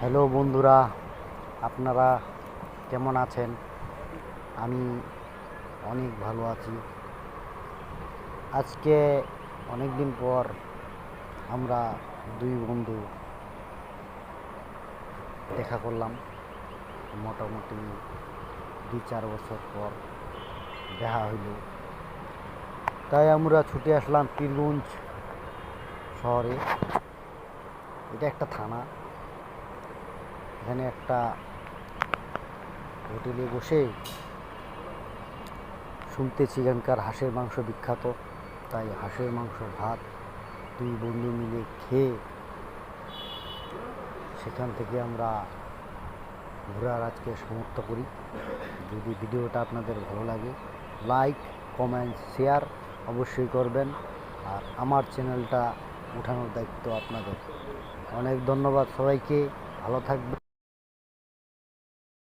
Hello বন্ধুরা, আপনারা কেমন আছেন? আমি অনেক ভালো আছি। আজকে অনেক দিন পর আমরা দুই বন্ধু দেখা করলাম। মোটামুটি 2-4 বছর পর দেখা হইল। তাই আমরা ছুটে আসলাম পীরগঞ্জ শহরে। এটা একটা থানা। এখানে একটা হোটেলে বসে শুনতেছি এখানকার হাঁসের মাংস বিখ্যাত। তাই হাঁসের মাংস ভাত দুই বন্ধু মিলে খেয়ে সেখান থেকে আমরা ঘোরার আজকে সমাপ্ত করি। যদি ভিডিওটা আপনাদের ভালো লাগে, লাইক, কমেন্ট, শেয়ার অবশ্যই করবেন। আর আমার চ্যানেলটা উঠানোর দায়িত্ব আপনাদের। অনেক ধন্যবাদ সবাইকে। ভালো থাকবেন।